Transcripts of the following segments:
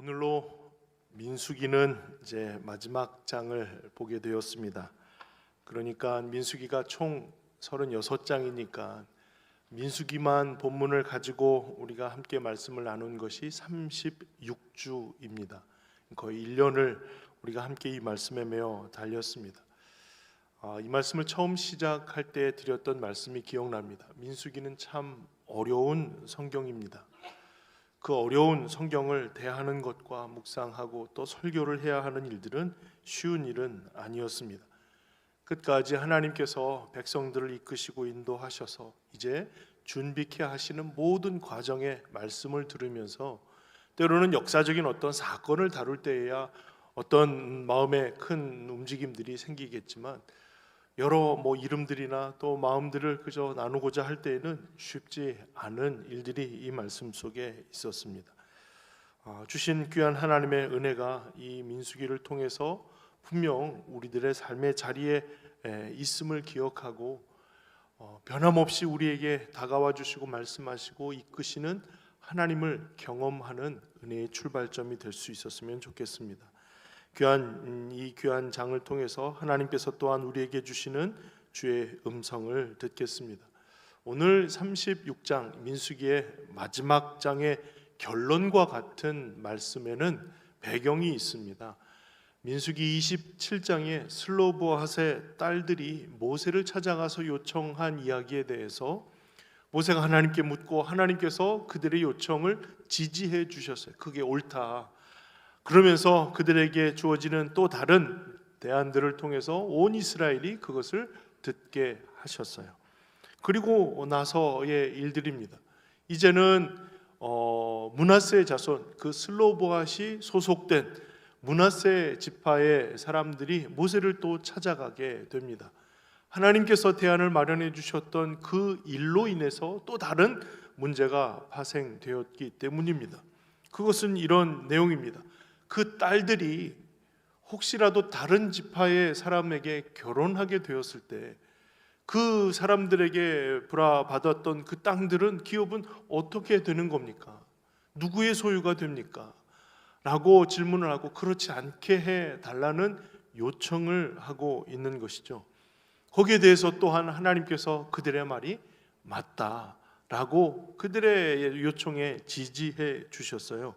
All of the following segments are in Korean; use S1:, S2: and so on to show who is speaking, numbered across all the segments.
S1: 오늘로 민수기는 이제 마지막 장을 보게 되었습니다. 그러니까 민수기가 총 36장이니까 민수기만 본문을 가지고 우리가 함께 말씀을 나눈 것이 36주입니다. 거의 1년을 우리가 함께 이 말씀에 매어 달렸습니다. 이 말씀을 처음 시작할 때 드렸던 말씀이 기억납니다. 민수기는 참 어려운 성경입니다. 그 어려운 성경을 대하는 것과 묵상하고 또 설교를 해야 하는 일들은 쉬운 일은 아니었습니다. 끝까지 하나님께서 백성들을 이끄시고 인도하셔서 이제 준비케 하시는 모든 과정의 말씀을 들으면서 때로는 역사적인 어떤 사건을 다룰 때에야 어떤 마음의 큰 움직임들이 생기겠지만 여러 이름들이나 또 마음들을 그저 나누고자 할 때에는 쉽지 않은 일들이 이 말씀 속에 있었습니다. 주신 귀한 하나님의 은혜가 이 민수기를 통해서 분명 우리들의 삶의 자리에 있음을 기억하고 변함없이 우리에게 다가와 주시고 말씀하시고 이끄시는 하나님을 경험하는 은혜의 출발점이 될 수 있었으면 좋겠습니다. 이 귀한 장을 통해서 하나님께서 또한 우리에게 주시는 주의 음성을 듣겠습니다. 오늘 36장 민수기의 마지막 장의 결론과 같은 말씀에는 배경이 있습니다. 민수기 27장에 슬로브핫의 딸들이 모세를 찾아가서 요청한 이야기에 대해서 모세가 하나님께 묻고 하나님께서 그들의 요청을 지지해 주셨어요. 그게 옳다. 그러면서 그들에게 주어지는 또 다른 대안들을 통해서 온 이스라엘이 그것을 듣게 하셨어요. 그리고 나서의 일들입니다. 이제는 므낫세 자손, 그 슬로보앗이 소속된 므낫세 지파의 사람들이 모세를 또 찾아가게 됩니다. 하나님께서 대안을 마련해 주셨던 그 일로 인해서 또 다른 문제가 파생되었기 때문입니다. 그것은 이런 내용입니다. 그 딸들이 혹시라도 다른 지파의 사람에게 결혼하게 되었을 때 그 사람들에게 불화받았던 그 땅들은 기업은 어떻게 되는 겁니까? 누구의 소유가 됩니까? 라고 질문을 하고 그렇지 않게 해달라는 요청을 하고 있는 것이죠. 거기에 대해서 또한 하나님께서 그들의 말이 맞다라고 그들의 요청에 지지해 주셨어요.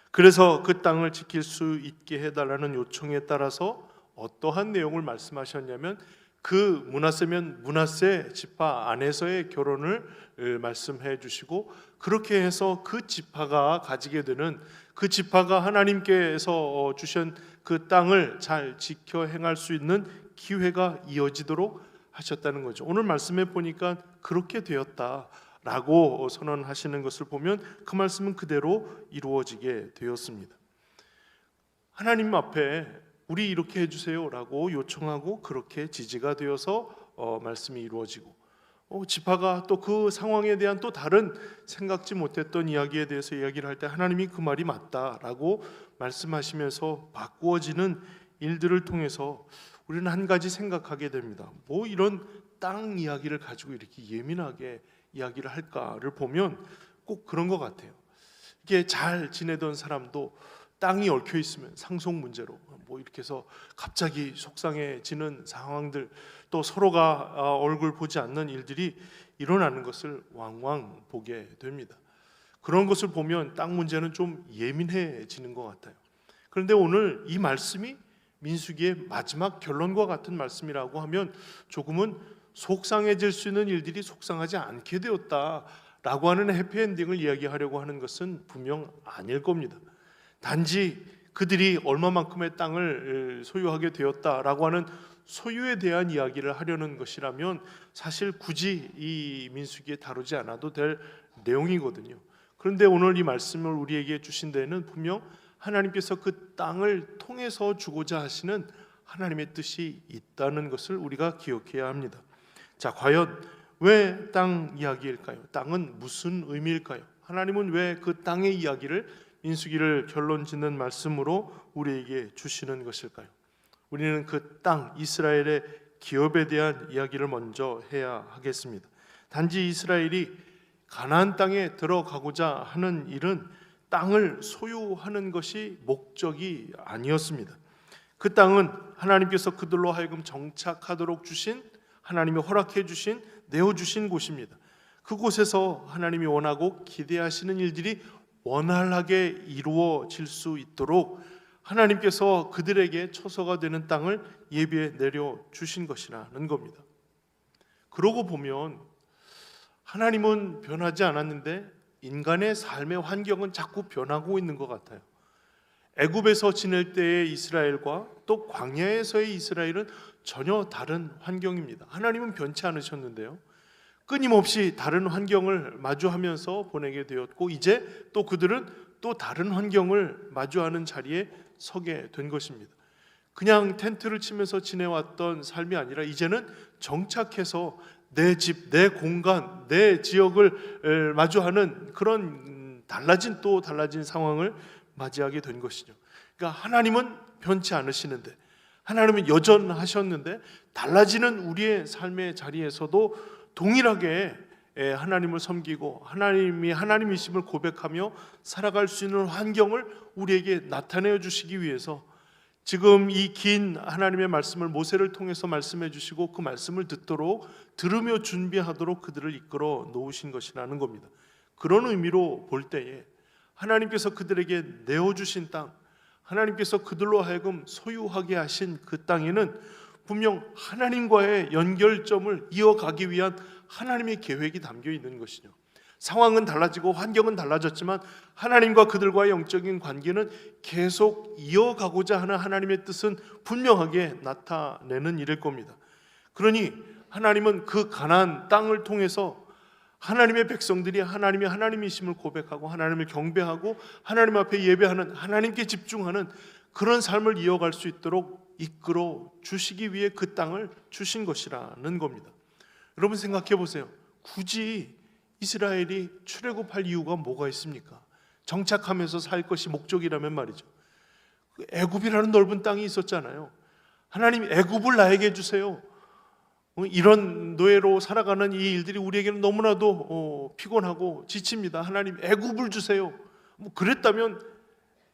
S1: 그래서 그 땅을 지킬 수 있게 해달라는 요청에 따라서 어떠한 내용을 말씀하셨냐면 그 므낫세면 므낫세 지파 안에서의 결혼을 말씀해 주시고 그렇게 해서 그 지파가 가지게 되는 그 지파가 하나님께서 주신 그 땅을 잘 지켜 행할 수 있는 기회가 이어지도록 하셨다는 거죠. 오늘 말씀에 보니까 그렇게 되었다라고 선언하시는 것을 보면 그 말씀은 그대로 이루어지게 되었습니다. 하나님 앞에 우리 이렇게 해주세요라고 요청하고 그렇게 지지가 되어서 말씀이 이루어지고 지파가 또 그 상황에 대한 또 다른 생각지 못했던 이야기에 대해서 이야기를 할 때 하나님이 그 말이 맞다라고 말씀하시면서 바꾸어지는 일들을 통해서 우리는 한 가지 생각하게 됩니다. 이런 땅 이야기를 가지고 이렇게 예민하게 이야기를 할까를 보면 꼭 그런 것 같아요. 이게 잘 지내던 사람도 땅이 얽혀 있으면 상속 문제로 이렇게 해서 갑자기 속상해지는 상황들, 또 서로가 얼굴 보지 않는 일들이 일어나는 것을 왕왕 보게 됩니다. 그런 것을 보면 땅 문제는 좀 예민해지는 것 같아요. 그런데 오늘 이 말씀이 민수기의 마지막 결론과 같은 말씀이라고 하면 조금은 속상해질 수 있는 일들이 속상하지 않게 되었다라고 하는 해피엔딩을 이야기하려고 하는 것은 분명 아닐 겁니다. 단지 그들이 얼마만큼의 땅을 소유하게 되었다라고 하는 소유에 대한 이야기를 하려는 것이라면 사실 굳이 이 민수기에 다루지 않아도 될 내용이거든요. 그런데 오늘 이 말씀을 우리에게 주신 데는 분명 하나님께서 그 땅을 통해서 주고자 하시는 하나님의 뜻이 있다는 것을 우리가 기억해야 합니다. 자, 과연 왜 땅 이야기일까요? 땅은 무슨 의미일까요? 하나님은 왜 그 땅의 이야기를 민수기를 결론 짓는 말씀으로 우리에게 주시는 것일까요? 우리는 그 땅 이스라엘의 기업에 대한 이야기를 먼저 해야 하겠습니다. 단지 이스라엘이 가나안 땅에 들어가고자 하는 일은 땅을 소유하는 것이 목적이 아니었습니다. 그 땅은 하나님께서 그들로 하여금 정착하도록 주신, 하나님이 허락해 주신, 내어주신 곳입니다. 그곳에서 하나님이 원하고 기대하시는 일들이 원활하게 이루어질 수 있도록 하나님께서 그들에게 처소가 되는 땅을 예비해 내려주신 것이라는 겁니다. 그러고 보면 하나님은 변하지 않았는데 인간의 삶의 환경은 자꾸 변하고 있는 것 같아요. 애굽에서 지낼 때의 이스라엘과 또 광야에서의 이스라엘은 전혀 다른 환경입니다. 하나님은 변치 않으셨는데요, 끊임없이 다른 환경을 마주하면서 보내게 되었고, 이제 또 그들은 또 다른 환경을 마주하는 자리에 서게 된 것입니다. 그냥 텐트를 치면서 지내왔던 삶이 아니라 이제는 정착해서 내 집, 내 공간, 내 지역을 마주하는 그런 달라진 상황을 맞이하게 된 것이죠. 그러니까 하나님은 변치 않으시는데, 하나님은 여전하셨는데, 달라지는 우리의 삶의 자리에서도 동일하게 하나님을 섬기고 하나님이 하나님이심을 고백하며 살아갈 수 있는 환경을 우리에게 나타내어 주시기 위해서 지금 이 긴 하나님의 말씀을 모세를 통해서 말씀해 주시고 그 말씀을 들으며 준비하도록 그들을 이끌어 놓으신 것이라는 겁니다. 그런 의미로 볼 때에 하나님께서 그들에게 내어주신 땅, 하나님께서 그들로 하여금 소유하게 하신 그 땅에는 분명 하나님과의 연결점을 이어가기 위한 하나님의 계획이 담겨 있는 것이죠. 상황은 달라지고 환경은 달라졌지만 하나님과 그들과의 영적인 관계는 계속 이어가고자 하는 하나님의 뜻은 분명하게 나타내는 일일 겁니다. 그러니 하나님은 그 가나안 땅을 통해서 하나님의 백성들이 하나님이 하나님이심을 고백하고 하나님을 경배하고 하나님 앞에 예배하는, 하나님께 집중하는 그런 삶을 이어갈 수 있도록 이끌어 주시기 위해 그 땅을 주신 것이라는 겁니다. 여러분 생각해 보세요. 굳이 이스라엘이 출애굽할 이유가 뭐가 있습니까? 정착하면서 살 것이 목적이라면 말이죠. 애굽이라는 넓은 땅이 있었잖아요. 하나님, 애굽을 나에게 주세요. 이런 노예로 살아가는 이 일들이 우리에게는 너무나도 피곤하고 지칩니다. 하나님, 애굽을 주세요. 그랬다면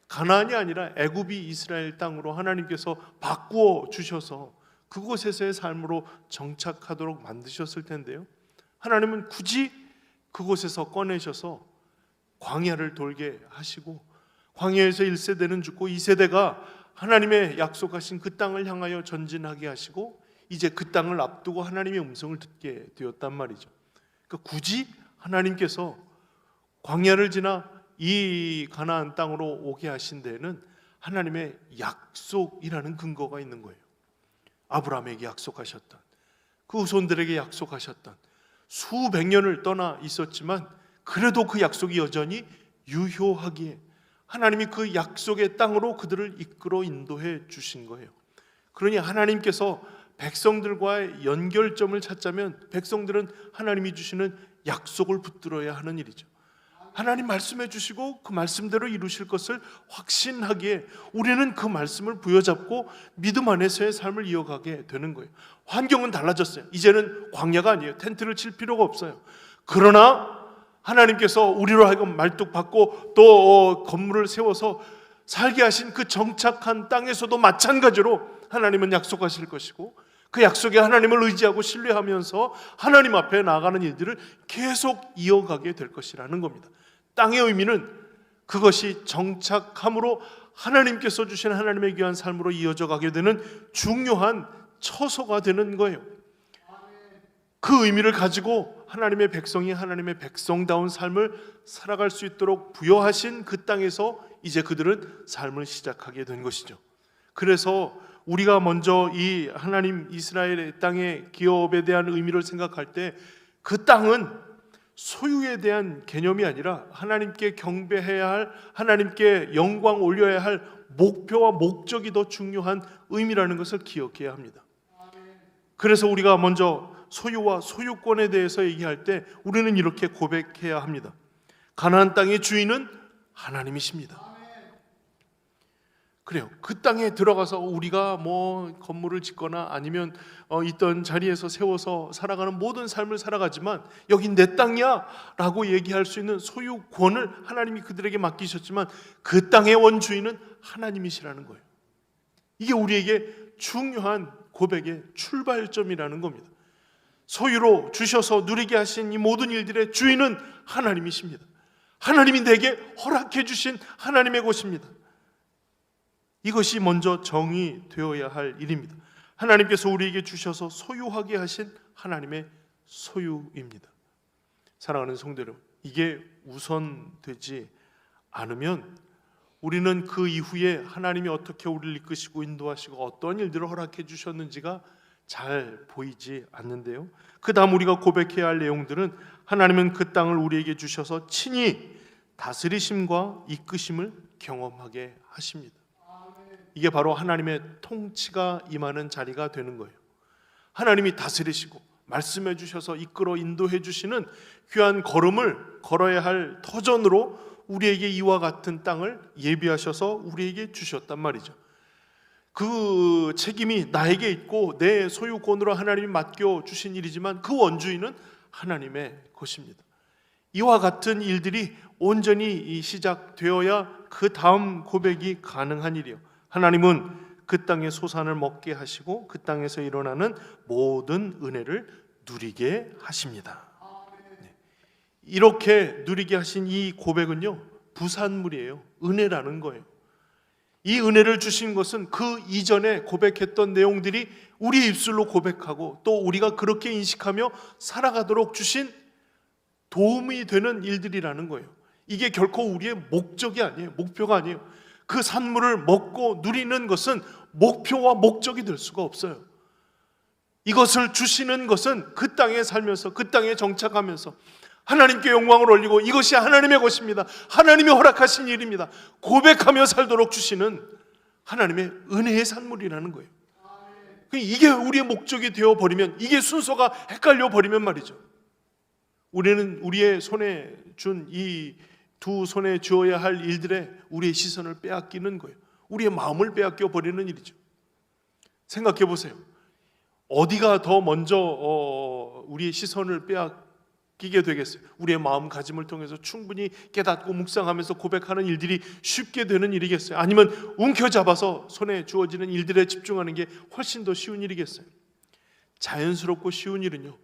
S1: 가나안이 아니라 애굽이 이스라엘 땅으로 하나님께서 바꾸어 주셔서 그곳에서의 삶으로 정착하도록 만드셨을 텐데요, 하나님은 굳이 그곳에서 꺼내셔서 광야를 돌게 하시고 광야에서 1세대는 죽고 2세대가 하나님의 약속하신 그 땅을 향하여 전진하게 하시고 이제 그 땅을 앞두고 하나님의 음성을 듣게 되었단 말이죠. 그러니까 굳이 하나님께서 광야를 지나 이 가나안 땅으로 오게 하신 데에는 하나님의 약속이라는 근거가 있는 거예요. 아브라함에게 약속하셨던, 그 후손들에게 약속하셨던, 수백 년을 떠나 있었지만 그래도 그 약속이 여전히 유효하기에 하나님이 그 약속의 땅으로 그들을 이끌어 인도해 주신 거예요. 그러니 하나님께서 백성들과의 연결점을 찾자면 백성들은 하나님이 주시는 약속을 붙들어야 하는 일이죠. 하나님 말씀해 주시고 그 말씀대로 이루실 것을 확신하기에 우리는 그 말씀을 부여잡고 믿음 안에서의 삶을 이어가게 되는 거예요. 환경은 달라졌어요. 이제는 광야가 아니에요. 텐트를 칠 필요가 없어요. 그러나 하나님께서 우리로 하여금 말뚝박고 또 건물을 세워서 살게 하신 그 정착한 땅에서도 마찬가지로 하나님은 약속하실 것이고 그 약속에 하나님을 의지하고 신뢰하면서 하나님 앞에 나아가는 일들을 계속 이어가게 될 것이라는 겁니다. 땅의 의미는 그것이 정착함으로 하나님께서 주신 하나님의 귀한 삶으로 이어져 가게 되는 중요한 처소가 되는 거예요. 그 의미를 가지고 하나님의 백성이 하나님의 백성다운 삶을 살아갈 수 있도록 부여하신 그 땅에서 이제 그들은 삶을 시작하게 된 것이죠. 그래서 우리가 먼저 이 하나님 이스라엘의 땅의 기업에 대한 의미를 생각할 때 그 땅은 소유에 대한 개념이 아니라 하나님께 경배해야 할, 하나님께 영광 올려야 할 목표와 목적이 더 중요한 의미라는 것을 기억해야 합니다. 그래서 우리가 먼저 소유와 소유권에 대해서 얘기할 때 우리는 이렇게 고백해야 합니다. 가나안 땅의 주인은 하나님이십니다. 그래요. 그 땅에 들어가서 우리가 뭐 건물을 짓거나 아니면 있던 자리에서 세워서 살아가는 모든 삶을 살아가지만 여긴 내 땅이야 라고 얘기할 수 있는 소유권을 하나님이 그들에게 맡기셨지만 그 땅의 원주인은 하나님이시라는 거예요. 이게 우리에게 중요한 고백의 출발점이라는 겁니다. 소유로 주셔서 누리게 하신 이 모든 일들의 주인은 하나님이십니다. 하나님이 내게 허락해 주신 하나님의 곳입니다. 이것이 먼저 정의되어야 할 일입니다. 하나님께서 우리에게 주셔서 소유하게 하신 하나님의 소유입니다. 사랑하는 성도 여러분, 이게 우선되지 않으면 우리는 그 이후에 하나님이 어떻게 우리를 이끄시고 인도하시고 어떤 일들을 허락해 주셨는지가 잘 보이지 않는데요. 그 다음 우리가 고백해야 할 내용들은 하나님은 그 땅을 우리에게 주셔서 친히 다스리심과 이끄심을 경험하게 하십니다. 이게 바로 하나님의 통치가 임하는 자리가 되는 거예요. 하나님이 다스리시고 말씀해 주셔서 이끌어 인도해 주시는 귀한 걸음을 걸어야 할 터전으로 우리에게 이와 같은 땅을 예비하셔서 우리에게 주셨단 말이죠. 그 책임이 나에게 있고 내 소유권으로 하나님이 맡겨 주신 일이지만 그 원주인은 하나님의 것입니다. 이와 같은 일들이 온전히 시작되어야 그 다음 고백이 가능한 일이요. 하나님은 그 땅의 소산을 먹게 하시고 그 땅에서 일어나는 모든 은혜를 누리게 하십니다. 이렇게 누리게 하신 이 고백은요, 부산물이에요. 은혜라는 거예요. 이 은혜를 주신 것은 그 이전에 고백했던 내용들이 우리 입술로 고백하고 또 우리가 그렇게 인식하며 살아가도록 주신 도움이 되는 일들이라는 거예요. 이게 결코 우리의 목적이 아니에요. 목표가 아니에요. 그 산물을 먹고 누리는 것은 목표와 목적이 될 수가 없어요. 이것을 주시는 것은 그 땅에 살면서 그 땅에 정착하면서 하나님께 영광을 올리고 이것이 하나님의 것입니다, 하나님이 허락하신 일입니다 고백하며 살도록 주시는 하나님의 은혜의 산물이라는 거예요. 이게 우리의 목적이 되어버리면, 이게 순서가 헷갈려 버리면 말이죠, 우리는 우리의 손에 준 이 두 손에 주어야 할 일들에 우리의 시선을 빼앗기는 거예요. 우리의 마음을 빼앗겨 버리는 일이죠. 생각해 보세요. 어디가 더 먼저 우리의 시선을 빼앗기게 되겠어요? 우리의 마음가짐을 통해서 충분히 깨닫고 묵상하면서 고백하는 일들이 쉽게 되는 일이겠어요? 아니면 움켜잡아서 손에 주어지는 일들에 집중하는 게 훨씬 더 쉬운 일이겠어요? 자연스럽고 쉬운 일은요,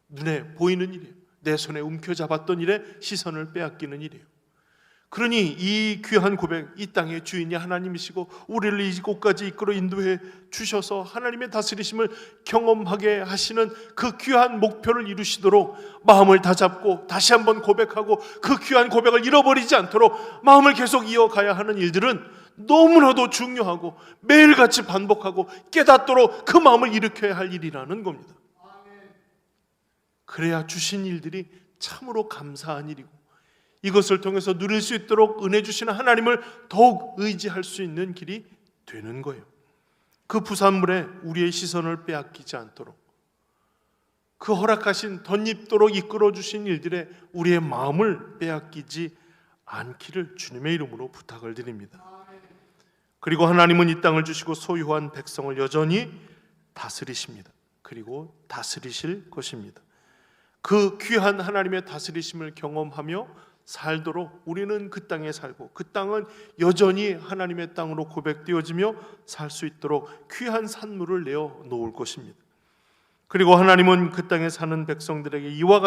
S1: 눈에 보이는 일이에요. 내 손에 움켜잡았던 일에 시선을 빼앗기는 일이에요. 그러니 이 귀한 고백, 이 땅의 주인이 하나님이시고 우리를 이곳까지 이끌어 인도해 주셔서 하나님의 다스리심을 경험하게 하시는 그 귀한 목표를 이루시도록 마음을 다잡고 다시 한번 고백하고 그 귀한 고백을 잃어버리지 않도록 마음을 계속 이어가야 하는 일들은 너무나도 중요하고 매일같이 반복하고 깨닫도록 그 마음을 일으켜야 할 일이라는 겁니다. 그래야 주신 일들이 참으로 감사한 일이고 이것을 통해서 누릴 수 있도록 은혜 주시는 하나님을 더욱 의지할 수 있는 길이 되는 거예요. 그 부산물에 우리의 시선을 빼앗기지 않도록, 그 허락하신 덧입도록 이끌어 주신 일들에 우리의 마음을 빼앗기지 않기를 주님의 이름으로 부탁을 드립니다. 그리고 하나님은 이 땅을 주시고 소유한 백성을 여전히 다스리십니다. 그리고 다스리실 것입니다. 그 귀한 하나님의 다스리심을 경험하며 살도록 우리는 그 땅에 살고 그 땅은 여전히 하나님의 땅으로 고백되어지며 살 수 있도록 귀한 산물을 내어 놓을 것입니다. 그리고 하나님은 그 땅에 사는 백성들에게 이와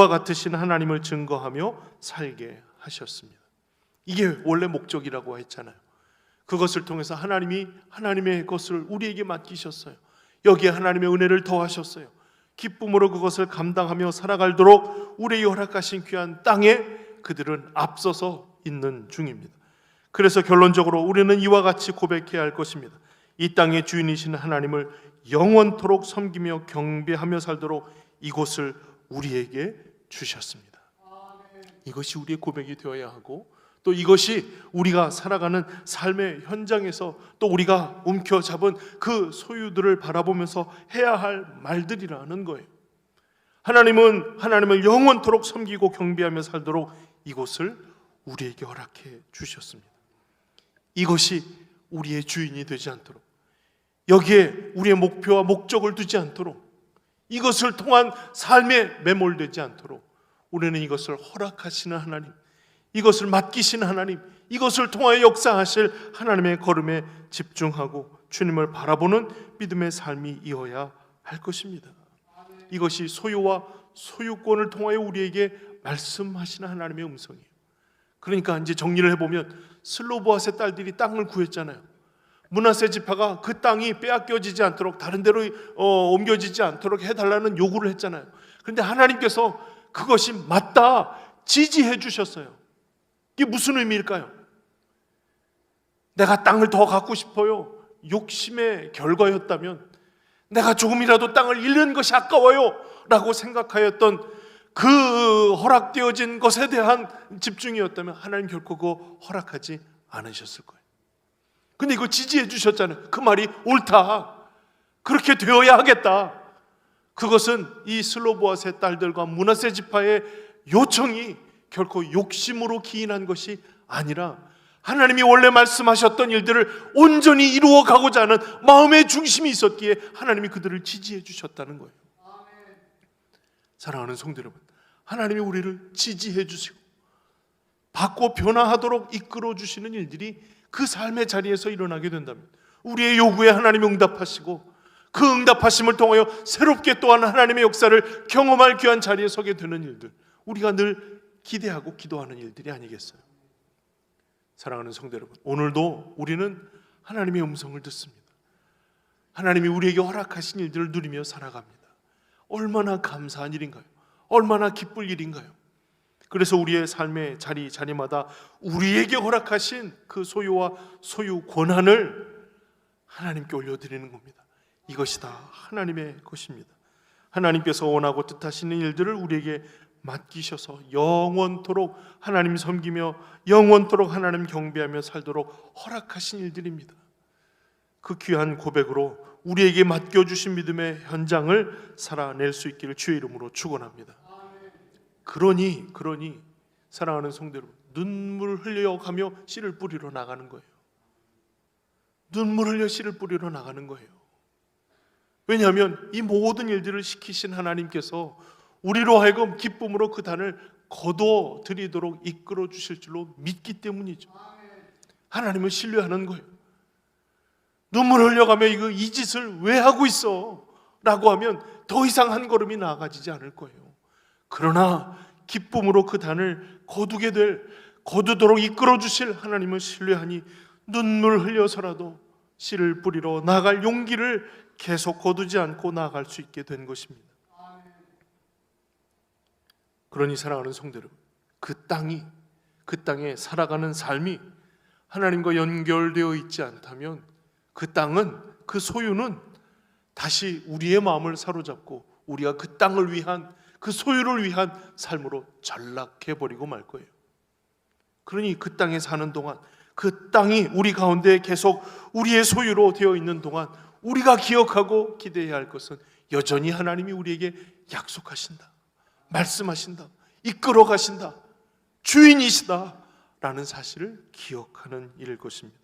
S1: 같으신 하나님을 증거하며 살게 하셨습니다. 이게 원래 목적이라고 했잖아요. 그것을 통해서 하나님이 하나님의 것을 우리에게 맡기셨어요. 여기에 하나님의 은혜를 더하셨어요. 기쁨으로 그것을 감당하며 살아가도록 우리에게 허락하신 귀한 땅에 그들은 앞서서 있는 중입니다. 그래서 결론적으로 우리는 이와 같이 고백해야 할 것입니다. 이 땅의 주인이신 하나님을 영원토록 섬기며 경배하며 살도록 이곳을 우리에게 주셨습니다. 이것이 우리의 고백이 되어야 하고 또 이것이 우리가 살아가는 삶의 현장에서 또 우리가 움켜잡은 그 소유들을 바라보면서 해야 할 말들이라는 거예요. 하나님은 하나님을 영원토록 섬기고 경배하며 살도록 이곳을 우리에게 허락해 주셨습니다. 이것이 우리의 주인이 되지 않도록, 여기에 우리의 목표와 목적을 두지 않도록, 이것을 통한 삶에 매몰되지 않도록 우리는 이것을 허락하시는 하나님, 이것을 맡기시는 하나님, 이것을 통하여 역사하실 하나님의 걸음에 집중하고 주님을 바라보는 믿음의 삶이 이어야 할 것입니다. 이것이 소유와 소유권을 통하여 우리에게 말씀하시는 하나님의 음성이에요. 그러니까 이제 정리를 해보면 슬로보앗의 딸들이 땅을 구했잖아요. 므낫세 지파가 그 땅이 빼앗겨지지 않도록, 다른 데로 옮겨지지 않도록 해달라는 요구를 했잖아요. 그런데 하나님께서 그것이 맞다 지지해 주셨어요. 이게 무슨 의미일까요? 내가 땅을 더 갖고 싶어요, 욕심의 결과였다면, 내가 조금이라도 땅을 잃는 것이 아까워요 라고 생각하였던 그 허락되어진 것에 대한 집중이었다면 하나님 결코 그거 허락하지 않으셨을 거예요. 근데 이거 지지해 주셨잖아요. 그 말이 옳다, 그렇게 되어야 하겠다. 그것은 이 슬로보앗의 딸들과 므낫세 지파의 요청이 결코 욕심으로 기인한 것이 아니라 하나님이 원래 말씀하셨던 일들을 온전히 이루어 가고자 하는 마음의 중심이 있었기에 하나님이 그들을 지지해 주셨다는 거예요. 사랑하는 성도 여러분, 하나님이 우리를 지지해 주시고 바꿔 변화하도록 이끌어 주시는 일들이 그 삶의 자리에서 일어나게 된다면 우리의 요구에 하나님이 응답하시고 그 응답하심을 통하여 새롭게 또한 하나님의 역사를 경험할 귀한 자리에 서게 되는 일들, 우리가 늘 기대하고 기도하는 일들이 아니겠어요? 사랑하는 성도 여러분, 오늘도 우리는 하나님의 음성을 듣습니다. 하나님이 우리에게 허락하신 일들을 누리며 살아갑니다. 얼마나 감사한 일인가요? 얼마나 기쁠 일인가요? 그래서 우리의 삶의 자리마다 우리에게 허락하신 그 소유와 소유 권한을 하나님께 올려드리는 겁니다. 이것이 다 하나님의 것입니다. 하나님께서 원하고 뜻하시는 일들을 우리에게 맡기셔서 영원토록 하나님 섬기며 영원토록 하나님 경배하며 살도록 허락하신 일들입니다. 그 귀한 고백으로 우리에게 맡겨주신 믿음의 현장을 살아낼 수 있기를 주의 이름으로 축원합니다. 그러니 사랑하는 성도 여러분, 눈물 흘려가며 씨를 뿌리러 나가는 거예요. 눈물 흘려 씨를 뿌리러 나가는 거예요. 왜냐하면 이 모든 일들을 시키신 하나님께서 우리로 하여금 기쁨으로 그 단을 거둬 드리도록 이끌어 주실 줄로 믿기 때문이죠. 하나님을 신뢰하는 거예요. 눈물 흘려가며 이 짓을 왜 하고 있어? 라고 하면 더 이상 한 걸음이 나아가지지 않을 거예요. 그러나 기쁨으로 그 단을 거두도록 이끌어 주실 하나님을 신뢰하니 눈물 흘려서라도 씨를 뿌리러 나갈 용기를 계속 거두지 않고 나아갈 수 있게 된 것입니다. 그러니 사랑하는 성도 여러분, 그 땅에 살아가는 삶이 하나님과 연결되어 있지 않다면 그 땅은, 그 소유는 다시 우리의 마음을 사로잡고 우리가 그 땅을 위한, 그 소유를 위한 삶으로 전락해버리고 말 거예요. 그러니 그 땅에 사는 동안, 그 땅이 우리 가운데 계속 우리의 소유로 되어 있는 동안 우리가 기억하고 기대해야 할 것은 여전히 하나님이 우리에게 약속하신다, 말씀하신다, 이끌어 가신다, 주인이시다 라는 사실을 기억하는 일일 것입니다.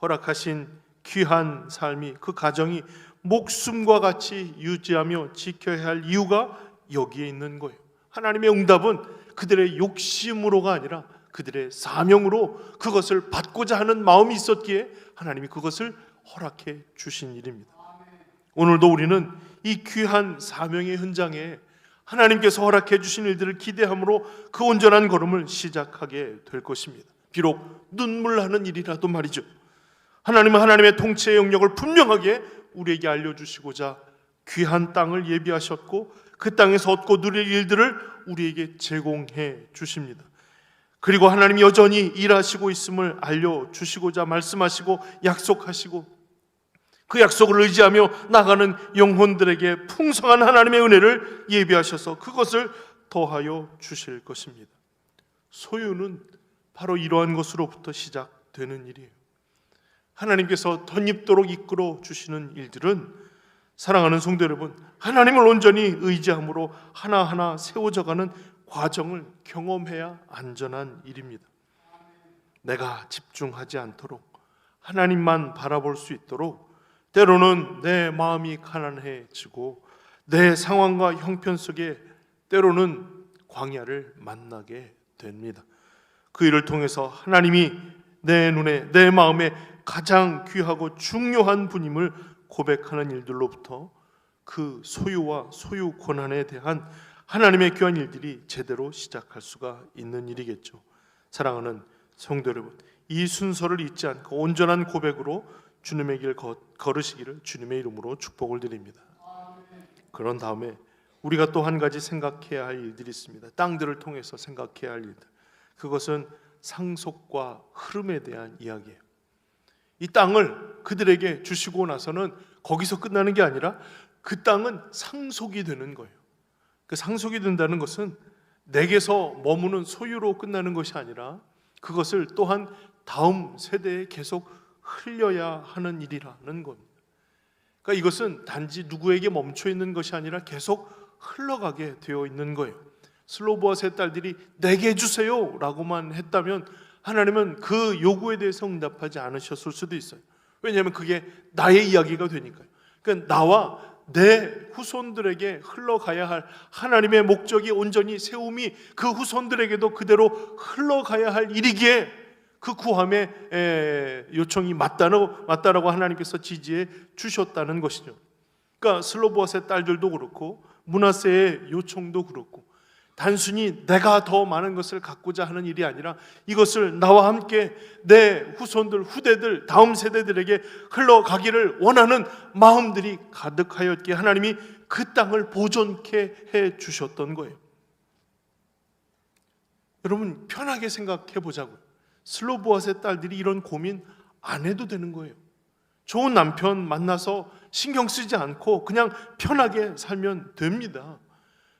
S1: 허락하신 귀한 삶이, 그 가정이 목숨과 같이 유지하며 지켜야 할 이유가 여기에 있는 거예요. 하나님의 응답은 그들의 욕심으로가 아니라 그들의 사명으로 그것을 받고자 하는 마음이 있었기에 하나님이 그것을 허락해 주신 일입니다. 오늘도 우리는 이 귀한 사명의 현장에 하나님께서 허락해 주신 일들을 기대함으로 그 온전한 걸음을 시작하게 될 것입니다. 비록 눈물 나는 일이라도 말이죠. 하나님은 하나님의 통치의 영역을 분명하게 우리에게 알려주시고자 귀한 땅을 예비하셨고 그 땅에서 얻고 누릴 일들을 우리에게 제공해 주십니다. 그리고 하나님이 여전히 일하시고 있음을 알려주시고자 말씀하시고 약속하시고 그 약속을 의지하며 나가는 영혼들에게 풍성한 하나님의 은혜를 예비하셔서 그것을 더하여 주실 것입니다. 소유는 바로 이러한 것으로부터 시작되는 일이에요. 하나님께서 덧입도록 이끌어 주시는 일들은 사랑하는 성도 여러분, 하나님을 온전히 의지함으로 하나하나 세워져가는 과정을 경험해야 안전한 일입니다. 내가 집중하지 않도록 하나님만 바라볼 수 있도록 때로는 내 마음이 가난해지고 내 상황과 형편 속에 때로는 광야를 만나게 됩니다. 그 일을 통해서 하나님이 내 눈에, 내 마음에 가장 귀하고 중요한 분임을 고백하는 일들로부터 그 소유와 소유 권한에 대한 하나님의 귀한 일들이 제대로 시작할 수가 있는 일이겠죠. 사랑하는 성도 여러분, 이 순서를 잊지 않고 온전한 고백으로 주님의 길 걸으시기를 주님의 이름으로 축복을 드립니다. 그런 다음에 우리가 또 한 가지 생각해야 할 일들이 있습니다. 땅들을 통해서 생각해야 할 일들, 그것은 상속과 흐름에 대한 이야기예요. 이 땅을 그들에게 주시고 나서는 거기서 끝나는 게 아니라 그 땅은 상속이 되는 거예요. 그 상속이 된다는 것은 내게서 머무는 소유로 끝나는 것이 아니라 그것을 또한 다음 세대에 계속 흘려야 하는 일이라는 겁니다. 그러니까 이것은 단지 누구에게 멈춰 있는 것이 아니라 계속 흘러가게 되어 있는 거예요. 슬로보아스의 딸들이 내게 주세요 라고만 했다면 하나님은 그 요구에 대해서 응답하지 않으셨을 수도 있어요. 왜냐하면 그게 나의 이야기가 되니까요. 그러니까 나와 내 후손들에게 흘러가야 할 하나님의 목적이 온전히 세움이 그 후손들에게도 그대로 흘러가야 할 일이기에 그 구함의 요청이 맞다라고 하나님께서 지지해 주셨다는 것이죠. 그러니까 슬로보아스의 딸들도 그렇고 므낫세의 요청도 그렇고 단순히 내가 더 많은 것을 갖고자 하는 일이 아니라 이것을 나와 함께 내 후손들, 후대들, 다음 세대들에게 흘러가기를 원하는 마음들이 가득하였기에 하나님이 그 땅을 보존케 해 주셨던 거예요. 여러분 편하게 생각해 보자고요. 슬로보아스의 딸들이 이런 고민 안 해도 되는 거예요. 좋은 남편 만나서 신경 쓰지 않고 그냥 편하게 살면 됩니다.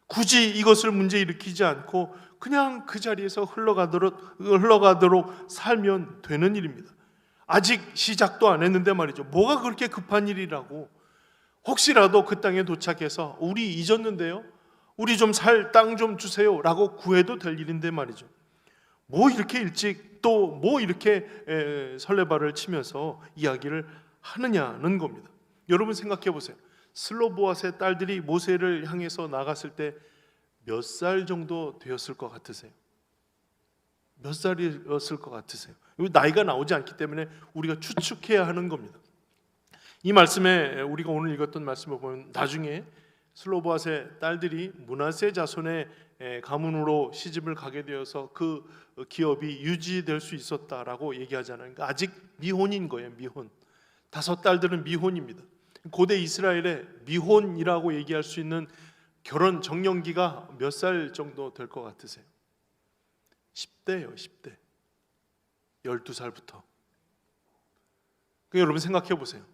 S1: 굳이 이것을 문제 일으키지 않고 그냥 그 자리에서 흘러가도록 살면 되는 일입니다. 아직 시작도 안 했는데 말이죠. 뭐가 그렇게 급한 일이라고. 혹시라도 그 땅에 도착해서 우리 잊었는데요, 우리 좀 살 땅 좀 주세요 라고 구해도 될 일인데 말이죠. 뭐 이렇게 일찍 또 뭐 이렇게 설레발을 치면서 이야기를 하느냐는 겁니다. 여러분 생각해 보세요. 슬로보아스의 딸들이 모세를 향해서 나갔을 때 몇 살 정도 되었을 것 같으세요? 몇 살이었을 것 같으세요? 나이가 나오지 않기 때문에 우리가 추측해야 하는 겁니다. 이 말씀에 우리가 오늘 읽었던 말씀을 보면 나중에 슬로보아스의 딸들이 므낫세 자손의 가문으로 시집을 가게 되어서 그 기업이 유지될 수 있었다라고 얘기하잖아요. 그러니까 아직 미혼인 거예요. 미혼. 5 딸들은 미혼입니다. 고대 이스라엘의 미혼이라고 얘기할 수 있는 결혼 적령기가 몇 살 정도 될 것 같으세요? 10대예요. 10대. 12살부터. 그러니까 여러분 생각해 보세요.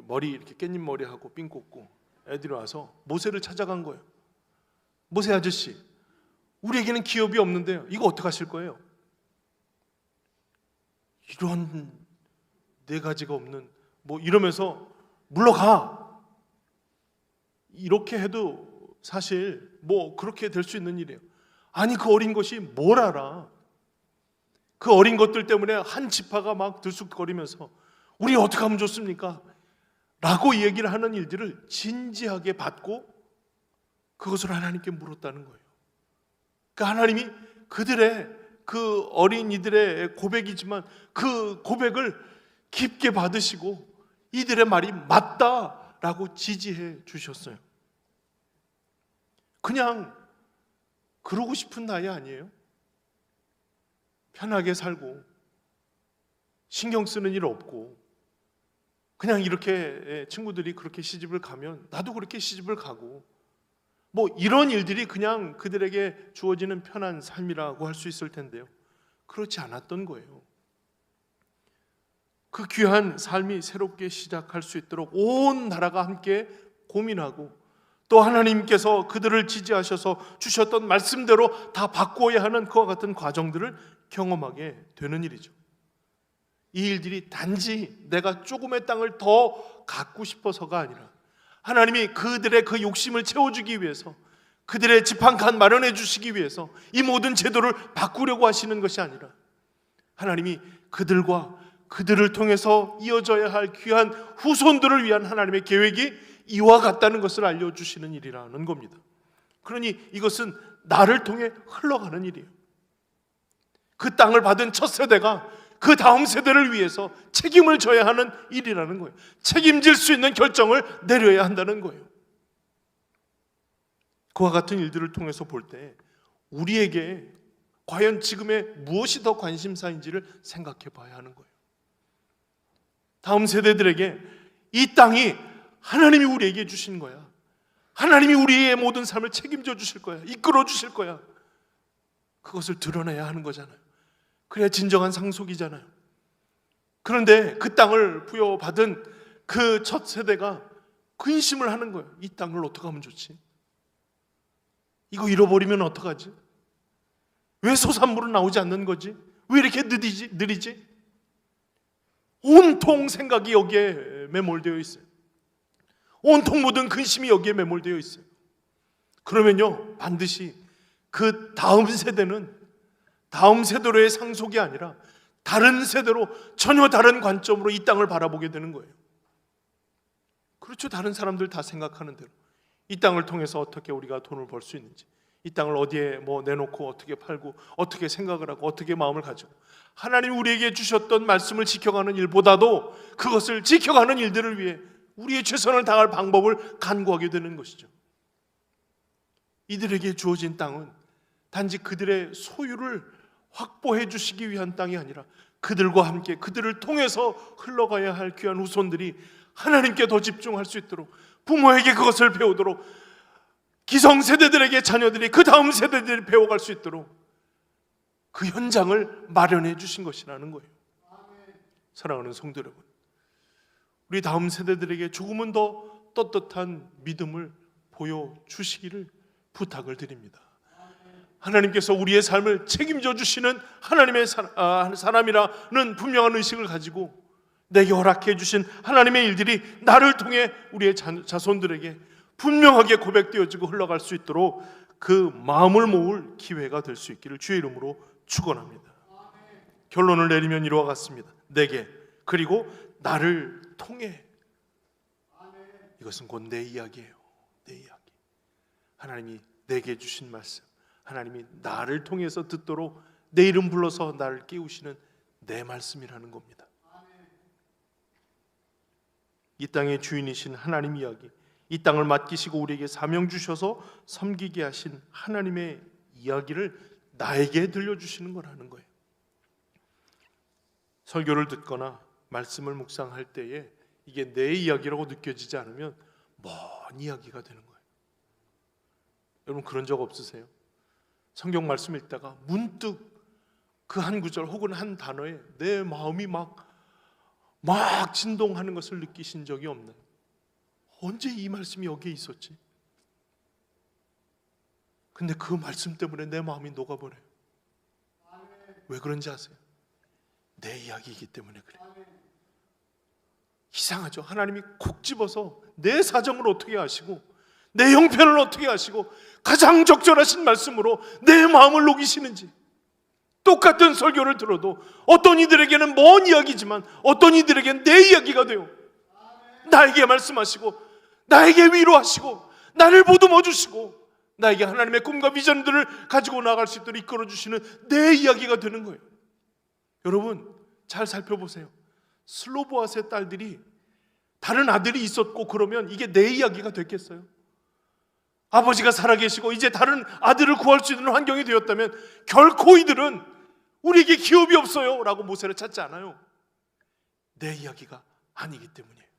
S1: 머리 이렇게 깻잎 머리하고 삥 꽂고 애들이 와서 모세를 찾아간 거예요. 모세 아저씨, 우리에게는 기업이 없는데요, 이거 어떻게 하실 거예요? 이런 4가지가 없는 뭐 이러면서 물러가, 이렇게 해도 사실 뭐 그렇게 될 수 있는 일이에요. 아니 그 어린 것이 뭘 알아. 그 어린 것들 때문에 한 지파가 막 들쑥거리면서 우리 어떻게 하면 좋습니까? 라고 얘기를 하는 일들을 진지하게 받고 그것을 하나님께 물었다는 거예요. 그러니까 하나님이 그들의 그 어린이들의 고백이지만 그 고백을 깊게 받으시고 이들의 말이 맞다라고 지지해 주셨어요. 그냥 그러고 싶은 나이 아니에요? 편하게 살고 신경 쓰는 일 없고 그냥 이렇게 친구들이 그렇게 시집을 가면 나도 그렇게 시집을 가고 뭐 이런 일들이 그냥 그들에게 주어지는 편한 삶이라고 할 수 있을 텐데요, 그렇지 않았던 거예요. 그 귀한 삶이 새롭게 시작할 수 있도록 온 나라가 함께 고민하고 또 하나님께서 그들을 지지하셔서 주셨던 말씀대로 다 바꾸어야 하는 그와 같은 과정들을 경험하게 되는 일이죠. 이 일들이 단지 내가 조금의 땅을 더 갖고 싶어서가 아니라 하나님이 그들의 그 욕심을 채워주기 위해서, 그들의 집 한 칸 마련해 주시기 위해서 이 모든 제도를 바꾸려고 하시는 것이 아니라 하나님이 그들과 그들을 통해서 이어져야 할 귀한 후손들을 위한 하나님의 계획이 이와 같다는 것을 알려주시는 일이라는 겁니다. 그러니 이것은 나를 통해 흘러가는 일이에요. 그 땅을 받은 첫 세대가 그 다음 세대를 위해서 책임을 져야 하는 일이라는 거예요. 책임질 수 있는 결정을 내려야 한다는 거예요. 그와 같은 일들을 통해서 볼 때 우리에게 과연 지금의 무엇이 더 관심사인지를 생각해 봐야 하는 거예요. 다음 세대들에게 이 땅이 하나님이 우리에게 주신 거야. 하나님이 우리의 모든 삶을 책임져 주실 거야. 이끌어 주실 거야. 그것을 드러내야 하는 거잖아요. 그래야 진정한 상속이잖아요. 그런데 그 땅을 부여받은 그 첫 세대가 근심을 하는 거예요. 이 땅을 어떻게 하면 좋지? 이거 잃어버리면 어떡하지? 왜 소산물은 나오지 않는 거지? 왜 이렇게 느리지? 온통 생각이 여기에 매몰되어 있어요. 온통 모든 근심이 여기에 매몰되어 있어요. 그러면요, 반드시 그 다음 세대는 다음 세대로의 상속이 아니라 다른 세대로 전혀 다른 관점으로 이 땅을 바라보게 되는 거예요. 그렇죠. 다른 사람들 다 생각하는 대로 이 땅을 통해서 어떻게 우리가 돈을 벌 수 있는지, 이 땅을 어디에 내놓고 어떻게 팔고 어떻게 생각을 하고 어떻게 마음을 가지고 하나님 우리에게 주셨던 말씀을 지켜가는 일보다도 그것을 지켜가는 일들을 위해 우리의 최선을 다할 방법을 간구하게 되는 것이죠. 이들에게 주어진 땅은 단지 그들의 소유를 확보해 주시기 위한 땅이 아니라 그들과 함께 그들을 통해서 흘러가야 할 귀한 후손들이 하나님께 더 집중할 수 있도록, 부모에게 그것을 배우도록, 기성세대들에게 자녀들이 그 다음 세대들이 배워갈 수 있도록 그 현장을 마련해 주신 것이라는 거예요. 사랑하는 성도 여러분, 우리 다음 세대들에게 조금은 더 떳떳한 믿음을 보여주시기를 부탁을 드립니다. 하나님께서 우리의 삶을 책임져 주시는 하나님의 사람이라는 분명한 의식을 가지고 내게 허락해 주신 하나님의 일들이 나를 통해 우리의 자손들에게 분명하게 고백되어지고 흘러갈 수 있도록 그 마음을 모을 기회가 될 수 있기를 주의 이름으로 축원합니다. 결론을 내리면 이와 같습니다. 내게, 그리고 나를 통해. 이것은 곧 내 이야기예요. 내 이야기. 하나님이 내게 주신 말씀, 하나님이 나를 통해서 듣도록 내 이름 불러서 나를 깨우시는 내 말씀이라는 겁니다. 이 땅의 주인이신 하나님 이야기, 이 땅을 맡기시고 우리에게 사명 주셔서 섬기게 하신 하나님의 이야기를 나에게 들려주시는 거라는 거예요. 설교를 듣거나 말씀을 묵상할 때에 이게 내 이야기라고 느껴지지 않으면 먼 이야기가 되는 거예요. 여러분 그런 적 없으세요? 성경 말씀 읽다가 문득 그 한 구절 혹은 한 단어에 내 마음이 막 진동하는 것을 느끼신 적이 없나요? 언제 이 말씀이 여기에 있었지? 근데 그 말씀 때문에 내 마음이 녹아버려요. 왜 그런지 아세요? 내 이야기이기 때문에 그래요. 이상하죠? 하나님이 콕 집어서 내 사정을 어떻게 아시고 내 형편을 어떻게 아시고 가장 적절하신 말씀으로 내 마음을 녹이시는지. 똑같은 설교를 들어도 어떤 이들에게는 먼 이야기지만 어떤 이들에게는 내 이야기가 돼요. 나에게 말씀하시고 나에게 위로하시고 나를 보듬어 주시고 나에게 하나님의 꿈과 비전들을 가지고 나아갈 수 있도록 이끌어 주시는 내 이야기가 되는 거예요. 여러분 잘 살펴보세요. 슬로보아스의 딸들이 다른 아들이 있었고 그러면 이게 내 이야기가 됐겠어요? 아버지가 살아계시고 이제 다른 아들을 구할 수 있는 환경이 되었다면 결코 이들은 우리에게 기업이 없어요 라고 모세를 찾지 않아요. 내 이야기가 아니기 때문이에요.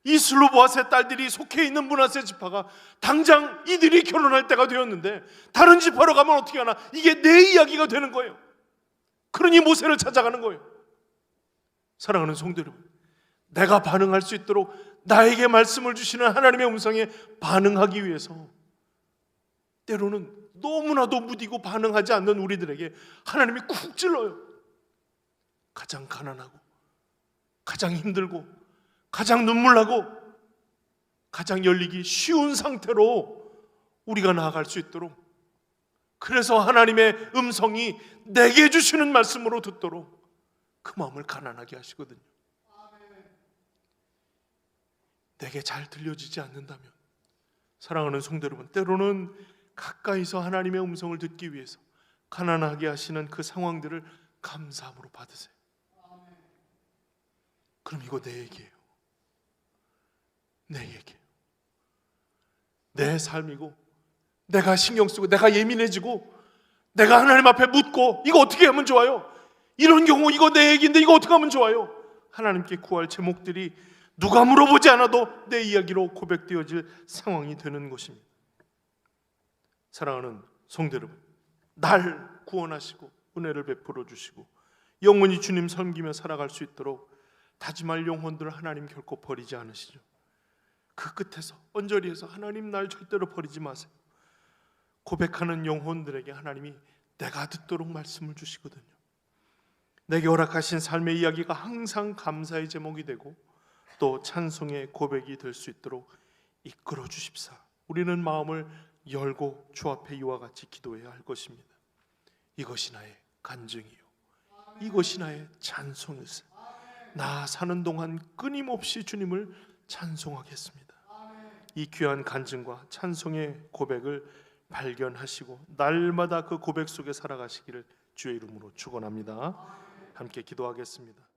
S1: 이 슬로보아스의 딸들이 속해 있는 므낫세 지파가 당장 이들이 결혼할 때가 되었는데 다른 지파로 가면 어떻게 하나? 이게 내 이야기가 되는 거예요. 그러니 모세를 찾아가는 거예요. 사랑하는 성도 여러분, 내가 반응할 수 있도록 나에게 말씀을 주시는 하나님의 음성에 반응하기 위해서 때로는 너무나도 무디고 반응하지 않는 우리들에게 하나님이 쿡 찔러요. 가장 가난하고 가장 힘들고 가장 눈물나고 가장 열리기 쉬운 상태로 우리가 나아갈 수 있도록 그래서 하나님의 음성이 내게 주시는 말씀으로 듣도록 그 마음을 가난하게 하시거든요. 내게 잘 들려지지 않는다면, 사랑하는 성도 여러분, 때로는 가까이서 하나님의 음성을 듣기 위해서 가난하게 하시는 그 상황들을 감사함으로 받으세요. 그럼 이거 내 얘기예요. 내 얘기예요. 내 삶이고, 내가 신경 쓰고, 내가 예민해지고, 내가 하나님 앞에 묻고, 이거 어떻게 하면 좋아요? 이런 경우 이거 내 얘기인데 이거 어떻게 하면 좋아요? 하나님께 구할 제목들이 누가 물어보지 않아도 내 이야기로 고백되어질 상황이 되는 것입니다. 사랑하는 성도 여러분, 날 구원하시고 은혜를 베풀어 주시고 영원히 주님 섬기며 살아갈 수 있도록 다짐할 영혼들을 하나님 결코 버리지 않으시죠. 그 끝에서 언저리에서 하나님 날 절대로 버리지 마세요. 고백하는 영혼들에게 하나님이 내가 듣도록 말씀을 주시거든요. 내게 허락하신 삶의 이야기가 항상 감사의 제목이 되고 또 찬송의 고백이 될 수 있도록 이끌어 주십사. 우리는 마음을 열고 주 앞에 이와 같이 기도해야 할 것입니다. 이것이 나의 간증이요, 이것이 나의 찬송일세. 나 사는 동안 끊임없이 주님을 찬송하겠습니다. 이 귀한 간증과 찬송의 고백을 발견하시고 날마다 그 고백 속에 살아가시기를 주의 이름으로 축원합니다. 함께 기도하겠습니다.